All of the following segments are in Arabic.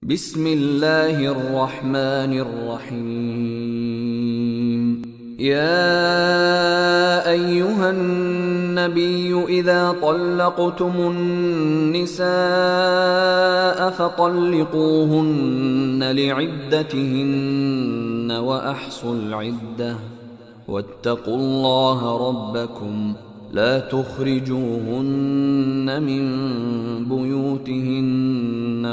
بسم الله الرحمن الرحيم. يا أيها النبي إذا طلقتم النساء فطلقوهن لعدتهن وأحصوا العدة واتقوا الله ربكم لا تخرجوهن من بيوتهن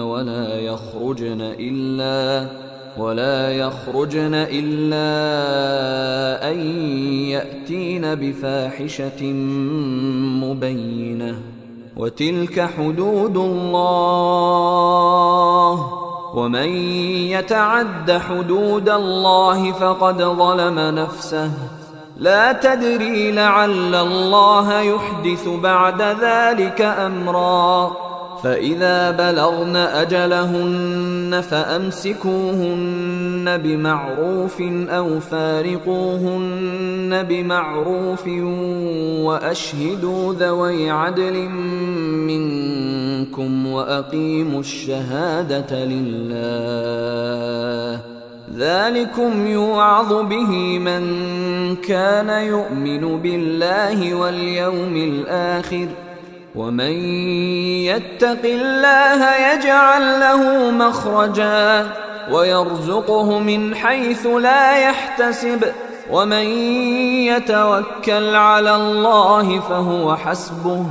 ولا يخرجن إلا أن يأتين بفاحشة مبينة وتلك حدود الله ومن يتعد حدود الله فقد ظلم نفسه لا تدري لعل الله يحدث بعد ذلك أمرا فإذا بلغن أجلهن فأمسكوهن بمعروف أو فارقوهن بمعروف وأشهدوا ذوي عدل منكم وأقيموا الشهادة لله ذلكم يوعظ به من كان يؤمن بالله واليوم الآخر ومن يتق الله يجعل له مخرجا ويرزقه من حيث لا يحتسب ومن يتوكل على الله فهو حسبه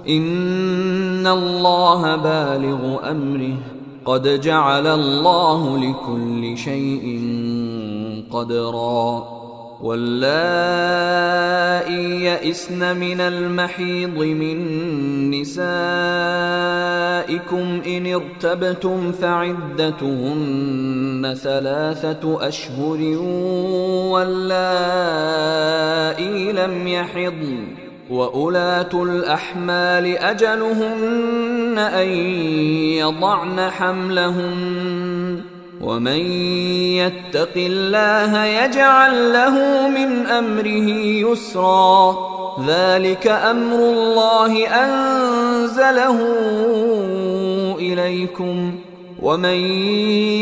إن الله بالغ أمره قد جعل الله لكل شيء قدرا واللائي يئسن من المحيض من نسائكم إن ارتبتم فعدتهن 3 أشهر واللائي لم يحضن وأولاة الأحمال أجلهن أن يضعن حملهن ومن يتق الله يجعل له من أمره يسرا ذلك أمر الله أنزله إليكم ومن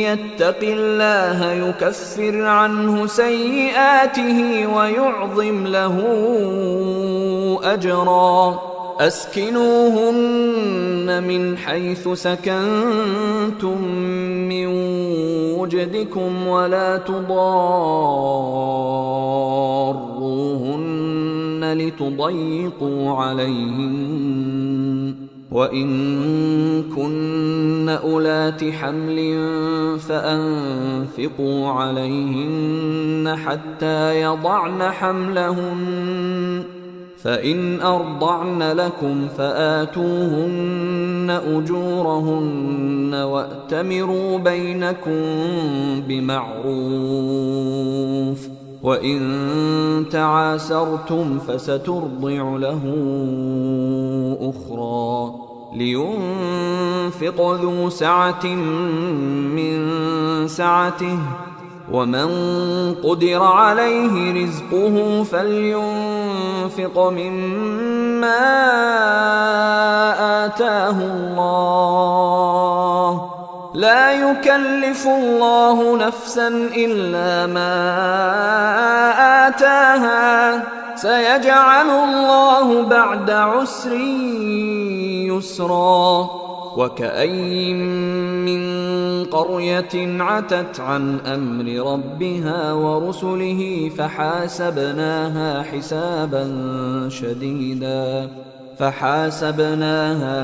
يتق الله يكفر عنه سيئاته ويعظم له أجرا أسكنوهن من حيث سكنتم من وجدكم ولا تضاروهن لتضيقوا عليهن وإن كن أولات حمل فأنفقوا عليهن حتى يضعن حملهن فإن أرضعن لكم فآتوهن أجورهن وأتمروا بينكم بمعروف وإن تعاسرتم فسترضع له أخرى لينفق ذو سعة من سعته ومن قدر عليه رزقه فلينفق مما آتاه الله لا يكلف الله نفسا إلا ما آتاها سيجعل الله بعد عسر يسرا وكأين من قرية عتت عن أمر ربها ورسله فحاسبناها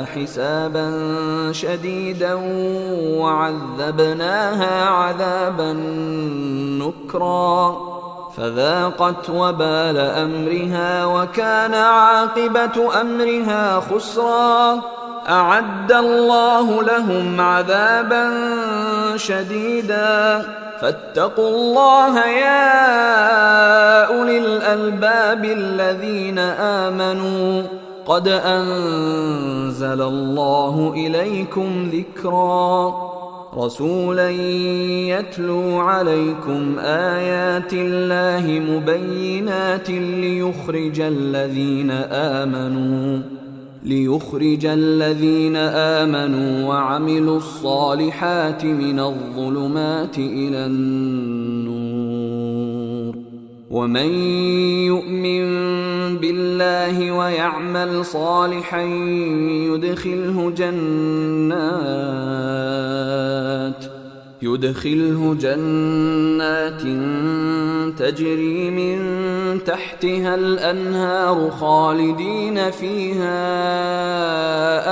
حسابا شديدا وعذبناها عذابا نكرا فذاقت وبال أمرها وكان عاقبة أمرها خسرا أعد الله لهم عذابا شديدا فاتقوا الله يا أولي الألباب الذين آمنوا قد أنزل الله إليكم ذكرا رسولا يتلو عليكم آيات الله مبينات ليخرج الذين آمنوا ليخرج الذين آمنوا وعملوا الصالحات من الظلمات إلى النور. ومن يؤمن بالله ويعمل صالحا يدخله جنات تجري من تحتها الأنهار خالدين فيها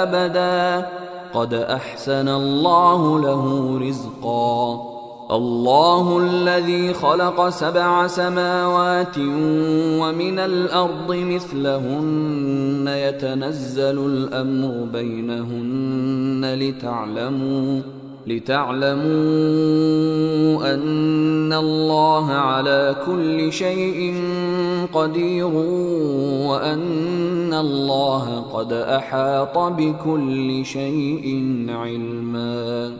أبدا قد أحسن الله له رزقا. الله الذي خلق 7 سماوات ومن الأرض مثلهن يتنزل الأمر بينهن لتعلموا أن الله على كل شيء قدير وأن الله قد أحاط بكل شيء علما.